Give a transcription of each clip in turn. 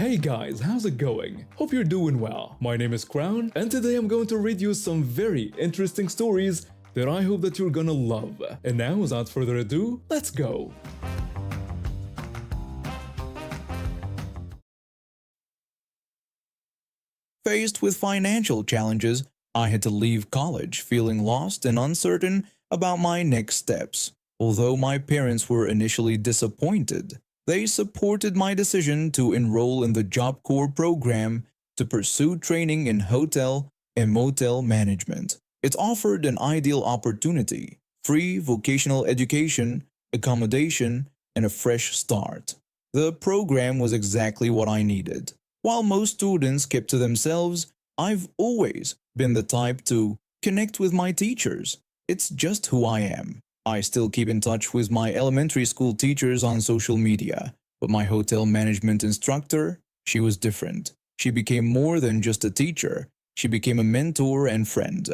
Hey guys, how's it going? Hope you're doing well. My name is Crown, and today I'm going to read you some very interesting stories that I hope that you're gonna love. And now, without further ado, let's go! Faced with financial challenges, I had to leave college feeling lost and uncertain about my next steps. Although my parents were initially disappointed, they supported my decision to enroll in the Job Corps program to pursue training in hotel and motel management. It offered an ideal opportunity, free vocational education, accommodation, and a fresh start. The program was exactly what I needed. While most students kept to themselves, I've always been the type to connect with my teachers. It's just who I am. I still keep in touch with my elementary school teachers on social media, but my hotel management instructor, she was different. She became more than just a teacher. She became a mentor and friend.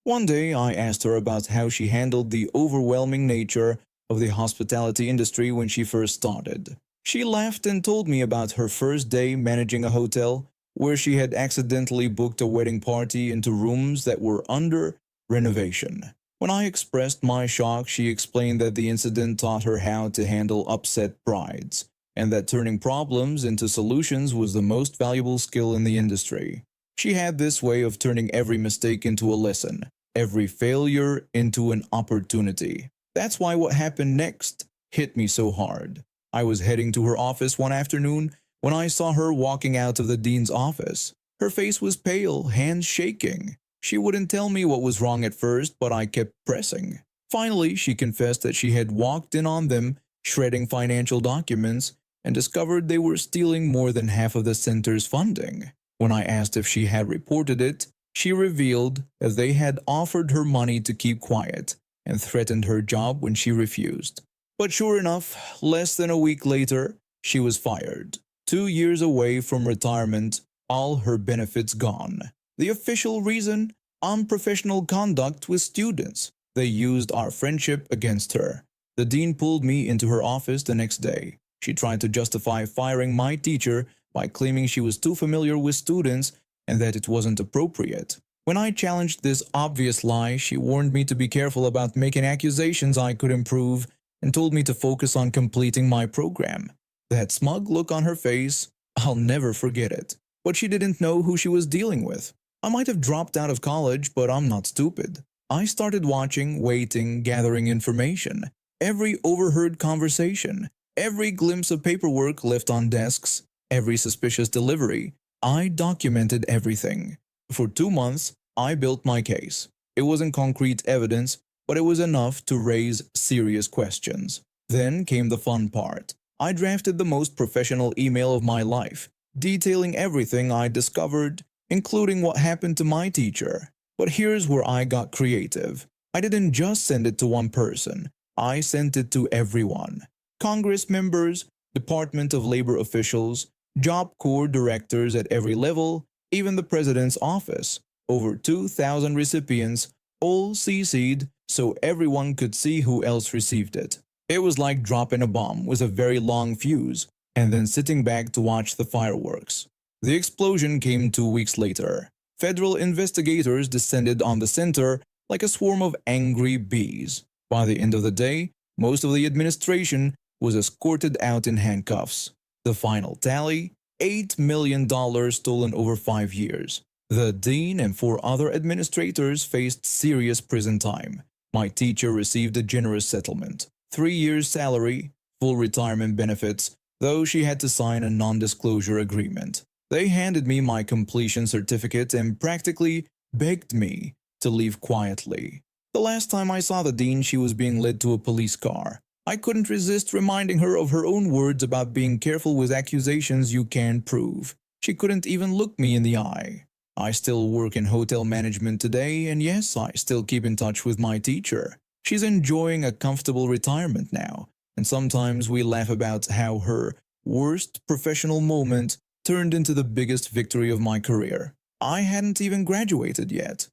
One day I asked her about how she handled the overwhelming nature of the hospitality industry when she first started. She laughed and told me about her first day managing a hotel where she had accidentally booked a wedding party into rooms that were under renovation. When I expressed my shock, she explained that the incident taught her how to handle upset brides, and that turning problems into solutions was the most valuable skill in the industry. She had this way of turning every mistake into a lesson, every failure into an opportunity. That's why what happened next hit me so hard. I was heading to her office one afternoon when I saw her walking out of the dean's office. Her face was pale, hands shaking. She wouldn't tell me what was wrong at first, but I kept pressing. Finally, she confessed that she had walked in on them shredding financial documents and discovered they were stealing more than half of the center's funding. When I asked if she had reported it, she revealed that they had offered her money to keep quiet and threatened her job when she refused. But sure enough, less than a week later, she was fired. 2 years away from retirement, all her benefits gone. The official reason? Unprofessional conduct with students. They used our friendship against her. The dean pulled me into her office the next day. She tried to justify firing my teacher by claiming she was too familiar with students and that it wasn't appropriate. When I challenged this obvious lie, she warned me to be careful about making accusations I could improve and told me to focus on completing my program. That smug look on her face, I'll never forget it. But she didn't know who she was dealing with. I might have dropped out of college, but I'm not stupid. I started watching, waiting, gathering information. Every overheard conversation, every glimpse of paperwork left on desks, every suspicious delivery. I documented everything. For 2 months, I built my case. It wasn't concrete evidence, but it was enough to raise serious questions. Then came the fun part. I drafted the most professional email of my life, detailing everything I discovered, including what happened to my teacher. But here's where I got creative. I didn't just send it to one person. I sent it to everyone. Congress members, Department of Labor officials, Job Corps directors at every level, even the president's office. Over 2,000 recipients, all CC'd so everyone could see who else received it. It was like dropping a bomb with a very long fuse and then sitting back to watch the fireworks. The explosion came 2 weeks later. Federal investigators descended on the center like a swarm of angry bees. By the end of the day, most of the administration was escorted out in handcuffs. The final tally: $8 million stolen over 5 years. The dean and 4 other administrators faced serious prison time. My teacher received a generous settlement, 3 years' salary, full retirement benefits, though she had to sign a non-disclosure agreement. They handed me my completion certificate and practically begged me to leave quietly. The last time I saw the dean, she was being led to a police car. I couldn't resist reminding her of her own words about being careful with accusations you can't prove. She couldn't even look me in the eye. I still work in hotel management today, and yes, I still keep in touch with my teacher. She's enjoying a comfortable retirement now, and sometimes we laugh about how her worst professional moment turned into the biggest victory of my career. I hadn't even graduated yet.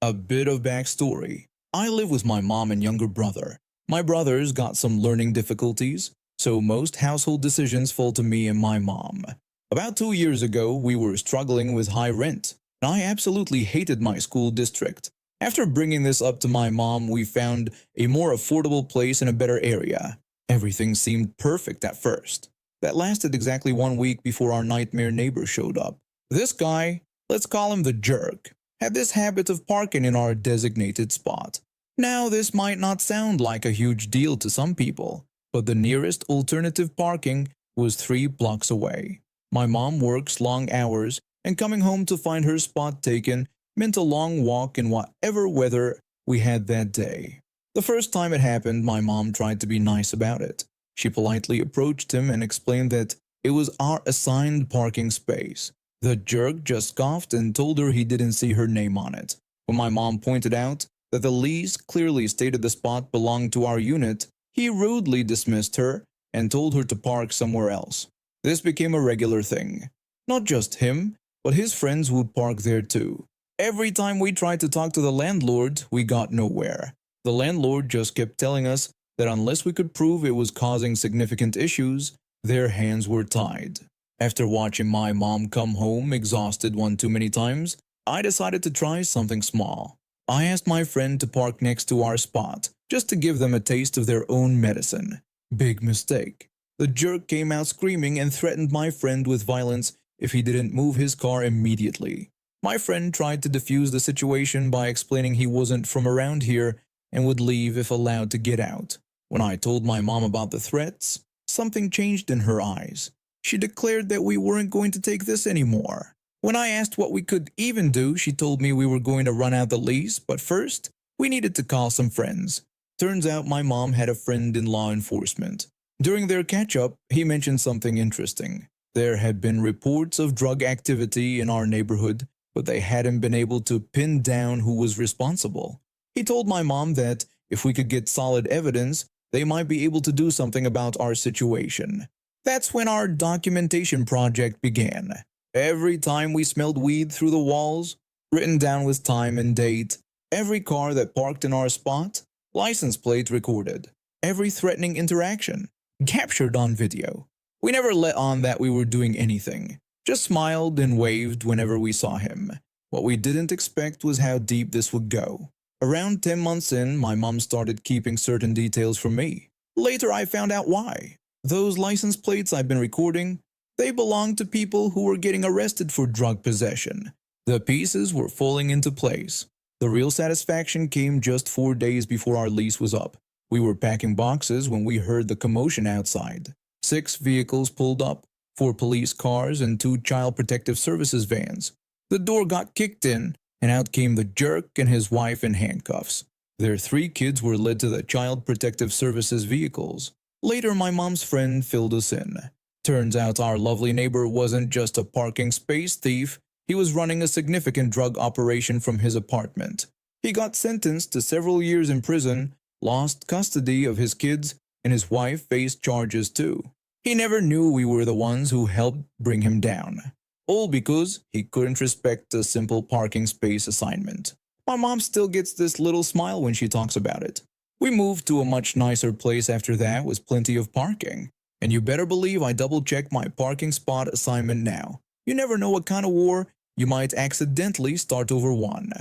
A bit of backstory. I live with my mom and younger brother. My brother's got some learning difficulties. so most household decisions fall to me and my mom. About 2 years ago, we were struggling with high rent, and I absolutely hated my school district. After bringing this up to my mom, we found a more affordable place in a better area. Everything seemed perfect at first. That lasted exactly 1 week before our nightmare neighbor showed up. This guy, let's call him the jerk, had this habit of parking in our designated spot. Now, this might not sound like a huge deal to some people, but the nearest alternative parking was 3 blocks away. My mom works long hours, and coming home to find her spot taken meant a long walk in whatever weather we had that day. The first time it happened, my mom tried to be nice about it. She politely approached him and explained that it was our assigned parking space. The jerk just scoffed and told her he didn't see her name on it. When my mom pointed out that the lease clearly stated the spot belonged to our unit, he rudely dismissed her and told her to park somewhere else. This became a regular thing. Not just him, but his friends would park there too. Every time we tried to talk to the landlord, we got nowhere. The landlord just kept telling us that unless we could prove it was causing significant issues, their hands were tied. After watching my mom come home exhausted one too many times, I decided to try something small. I asked my friend to park next to our spot, just to give them a taste of their own medicine. Big mistake. The jerk came out screaming and threatened my friend with violence if he didn't move his car immediately. My friend tried to defuse the situation by explaining he wasn't from around here and would leave if allowed to get out. When I told my mom about the threats, something changed in her eyes. She declared that we weren't going to take this anymore. When I asked what we could even do, she told me we were going to run out the lease, but first, we needed to call some friends. Turns out my mom had a friend in law enforcement. During their catch-up, he mentioned something interesting. There had been reports of drug activity in our neighborhood, but they hadn't been able to pin down who was responsible. He told my mom that if we could get solid evidence, they might be able to do something about our situation. That's when our documentation project began. Every time we smelled weed through the walls, written down with time and date, every car that parked in our spot, license plate recorded, every threatening interaction, captured on video. We never let on that we were doing anything, just smiled and waved whenever we saw him. What we didn't expect was how deep this would go. Around 10 months in, my mom started keeping certain details from me. Later, I found out why. Those license plates I've been recording, they belonged to people who were getting arrested for drug possession. The pieces were falling into place. The real satisfaction came just 4 days before our lease was up. We were packing boxes when we heard the commotion outside. 6 vehicles pulled up, 4 police cars and 2 Child Protective Services vans. The door got kicked in, and out came the jerk and his wife in handcuffs. Their 3 kids were led to the Child Protective Services vehicles. Later, my mom's friend filled us in. Turns out our lovely neighbor wasn't just a parking space thief, he was running a significant drug operation from his apartment. He got sentenced to several years in prison, lost custody of his kids, and his wife faced charges too. He never knew we were the ones who helped bring him down. All because he couldn't respect a simple parking space assignment. My mom still gets this little smile when she talks about it. We moved to a much nicer place after that with plenty of parking. And you better believe I double-check my parking spot assignment now. You never know what kind of war you might accidentally start over one.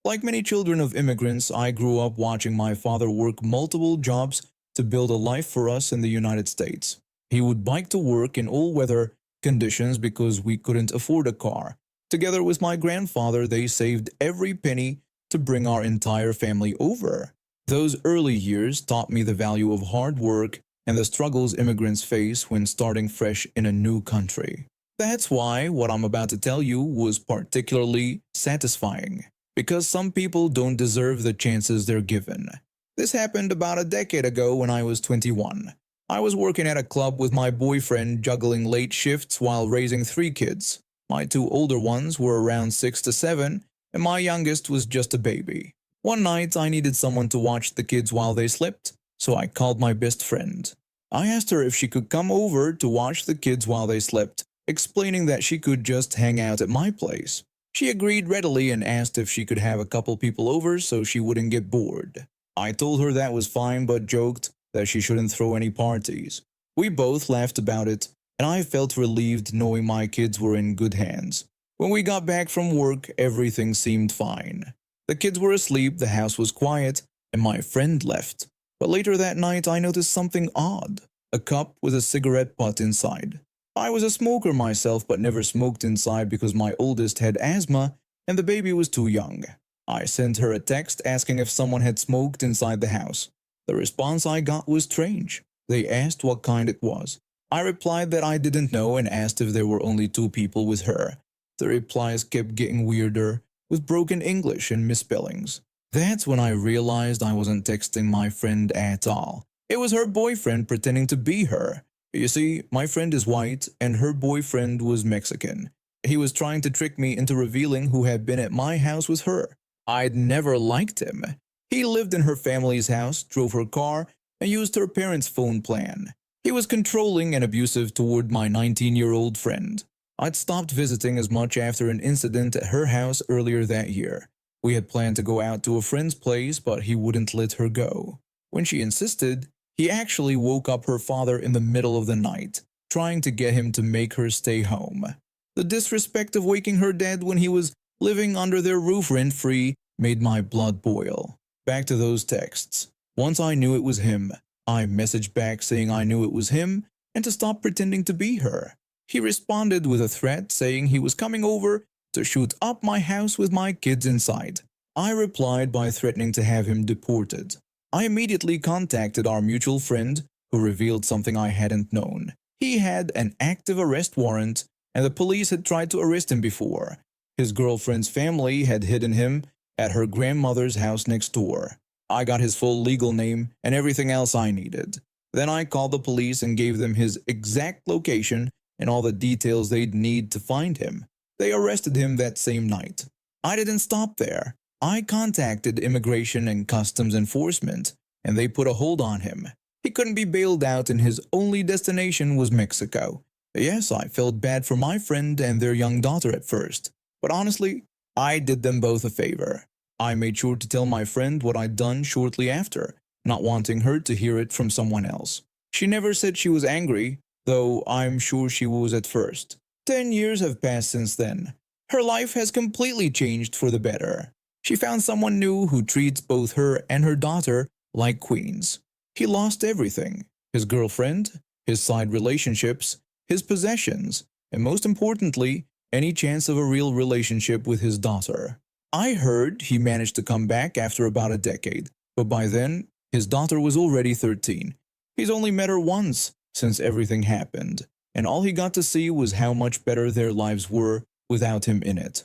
Like many children of immigrants, I grew up watching my father work multiple jobs to build a life for us in the United States. He would bike to work in all weather conditions because we couldn't afford a car. Together with my grandfather, they saved every penny to bring our entire family over. Those early years taught me the value of hard work and the struggles immigrants face when starting fresh in a new country. That's why what I'm about to tell you was particularly satisfying, because some people don't deserve the chances they're given. This happened about a decade ago when I was 21. I was working at a club with my boyfriend, juggling late shifts while raising 3 kids. My 2 older ones were around 6 to 7, and my youngest was just a baby. One night, I needed someone to watch the kids while they slept, so I called my best friend. I asked her if she could come over to watch the kids while they slept, explaining that she could just hang out at my place. She agreed readily and asked if she could have a couple people over so she wouldn't get bored. I told her that was fine but joked that she shouldn't throw any parties. We both laughed about it, and I felt relieved knowing my kids were in good hands. When we got back from work, everything seemed fine. The kids were asleep, the house was quiet, and my friend left. But later that night, I noticed something odd: a cup with a cigarette butt inside. I was a smoker myself, but never smoked inside because my oldest had asthma and the baby was too young. I sent her a text asking if someone had smoked inside the house. The response I got was strange. They asked what kind it was. I replied that I didn't know and asked if there were only 2 people with her. The replies kept getting weirder, with broken English and misspellings. That's when I realized I wasn't texting my friend at all. It was her boyfriend pretending to be her. You see, my friend is white and her boyfriend was Mexican. He was trying to trick me into revealing who had been at my house with her. I'd never liked him. He lived in her family's house, drove her car, and used her parents' phone plan. He was controlling and abusive toward my 19-year-old friend. I'd stopped visiting as much after an incident at her house earlier that year. We had planned to go out to a friend's place, but he wouldn't let her go. When she insisted, he actually woke up her father in the middle of the night, trying to get him to make her stay home. The disrespect of waking her dad when he was living under their roof rent-free made my blood boil. Back to those texts. Once I knew it was him, I messaged back saying I knew it was him and to stop pretending to be her. He responded with a threat saying he was coming over to shoot up my house with my kids inside. I replied by threatening to have him deported. I immediately contacted our mutual friend, who revealed something I hadn't known. He had an active arrest warrant, and the police had tried to arrest him before. His girlfriend's family had hidden him at her grandmother's house next door. I got his full legal name and everything else I needed. Then I called the police and gave them his exact location and all the details they'd need to find him. They arrested him that same night. I didn't stop there. I contacted Immigration and Customs Enforcement, and they put a hold on him. He couldn't be bailed out and his only destination was Mexico. Yes, I felt bad for my friend and their young daughter at first, but honestly, I did them both a favor. I made sure to tell my friend what I'd done shortly after, not wanting her to hear it from someone else. She never said she was angry, though I'm sure she was at first. 10 years have passed since then. Her life has completely changed for the better. She found someone new who treats both her and her daughter like queens. He lost everything: his girlfriend, his side relationships, his possessions, and most importantly, any chance of a real relationship with his daughter. I heard he managed to come back after about a decade, but by then, his daughter was already 13. He's only met her once since everything happened, and all he got to see was how much better their lives were without him in it.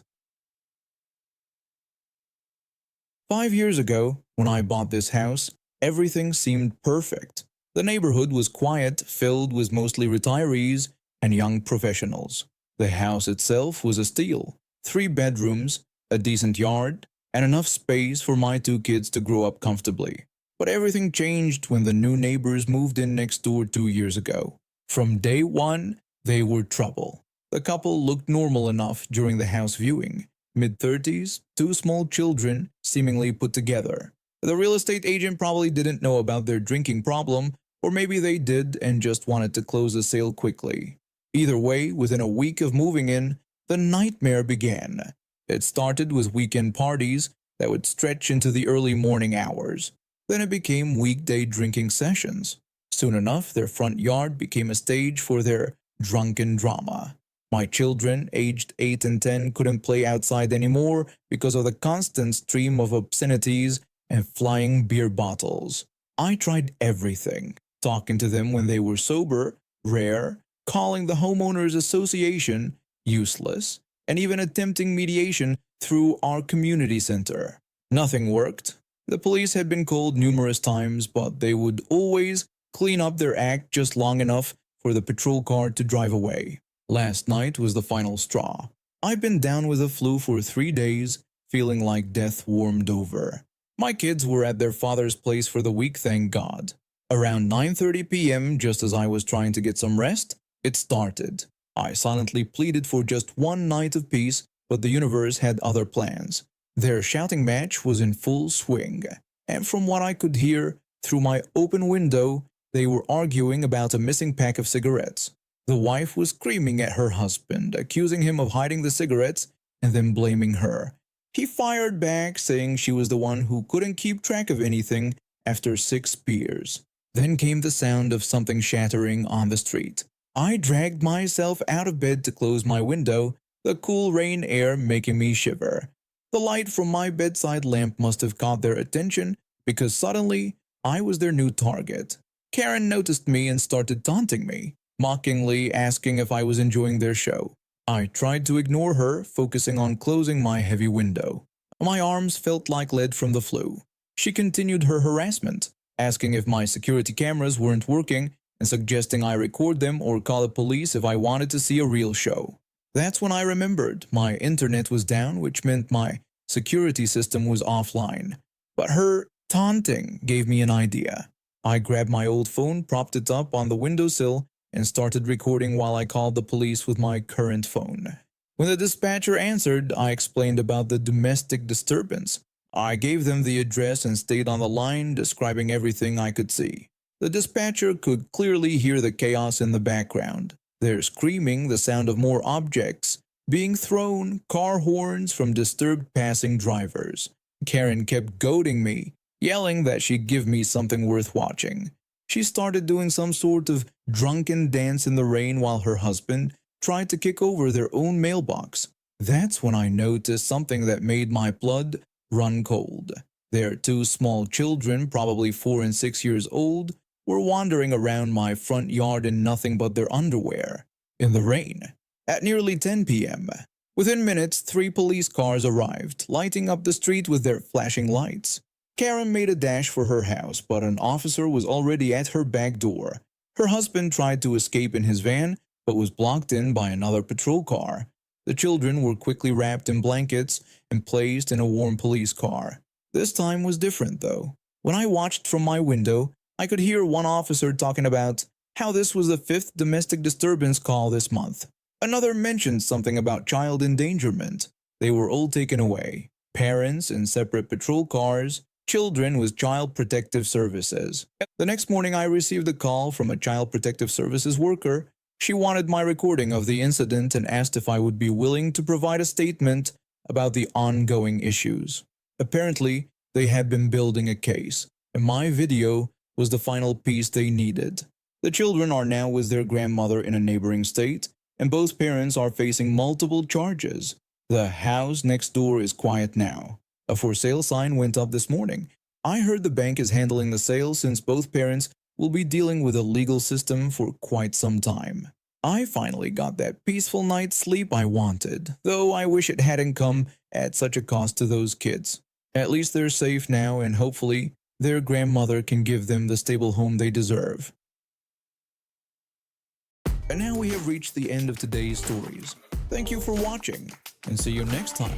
5 years ago, when I bought this house, everything seemed perfect. The neighborhood was quiet, filled with mostly retirees and young professionals. The house itself was a steal: 3 bedrooms, a decent yard, and enough space for my 2 kids to grow up comfortably. But everything changed when the new neighbors moved in next door 2 years ago. From day one, they were trouble. The couple looked normal enough during the house viewing. Mid-30s, 2 small children, seemingly put together. The real estate agent probably didn't know about their drinking problem, or maybe they did and just wanted to close the sale quickly. Either way, within a week of moving in, the nightmare began. It started with weekend parties that would stretch into the early morning hours. Then it became weekday drinking sessions. Soon enough, their front yard became a stage for their drunken drama. My children, aged 8 and 10, couldn't play outside anymore because of the constant stream of obscenities and flying beer bottles. I tried everything: talking to them when they were sober, rare; calling the homeowners association, useless; and even attempting mediation through our community center. Nothing worked. The police had been called numerous times, but they would always clean up their act just long enough for the patrol car to drive away. Last night was the final straw. I've been down with the flu for 3 days, feeling like death warmed over. My kids were at their father's place for the week, thank God. Around 9:30 p.m., just as I was trying to get some rest, it started. I silently pleaded for just one night of peace, but the universe had other plans. Their shouting match was in full swing. and from what I could hear through my open window, they were arguing about a missing pack of cigarettes. The wife was screaming at her husband, accusing him of hiding the cigarettes and then blaming her. He fired back, saying she was the one who couldn't keep track of anything after 6 beers. Then came the sound of something shattering on the street. I dragged myself out of bed to close my window, the cool rain air making me shiver. The light from my bedside lamp must have caught their attention because suddenly I was their new target. Karen noticed me and started taunting me, mockingly asking if I was enjoying their show. I tried to ignore her, focusing on closing my heavy window. My arms felt like lead from the flu. She continued her harassment, asking if my security cameras weren't working and suggesting I record them or call the police if I wanted to see a real show. That's when I remembered my internet was down, which meant my security system was offline. But her taunting gave me an idea. I grabbed my old phone, propped it up on the windowsill, and started recording while I called the police with my current phone. When the dispatcher answered, I explained about the domestic disturbance. I gave them the address and stayed on the line, describing everything I could see. The dispatcher could clearly hear the chaos in the background. Their screaming, the sound of more objects being thrown, car horns from disturbed passing drivers. Karen kept goading me, yelling that she'd give me something worth watching. She started doing some sort of drunken dance in the rain while her husband tried to kick over their own mailbox. That's when I noticed something that made my blood run cold. Their 2 small children, probably 4 and 6 years old, were wandering around my front yard in nothing but their underwear, in the rain. At nearly 10 p.m., within minutes, 3 police cars arrived, lighting up the street with their flashing lights. Karen made a dash for her house, but an officer was already at her back door. Her husband tried to escape in his van, but was blocked in by another patrol car. The children were quickly wrapped in blankets and placed in a warm police car. This time was different, though. When I watched from my window, I could hear one officer talking about how this was the 5th domestic disturbance call this month. Another mentioned something about child endangerment. They were all taken away. Parents in separate patrol cars, children with Child Protective Services. The next morning I received a call from a Child Protective Services worker. She wanted my recording of the incident and asked if I would be willing to provide a statement about the ongoing issues. Apparently, they had been building a case, and my video was the final piece they needed. The children are now with their grandmother in a neighboring state, and both parents are facing multiple charges. The house next door is quiet now. A for sale sign went up this morning. I heard the bank is handling the sale since both parents will be dealing with a legal system for quite some time. I finally got that peaceful night's sleep I wanted, though I wish it hadn't come at such a cost to those kids. At least they're safe now, and hopefully their grandmother can give them the stable home they deserve. And now we have reached the end of today's stories. Thank you for watching, and see you next time.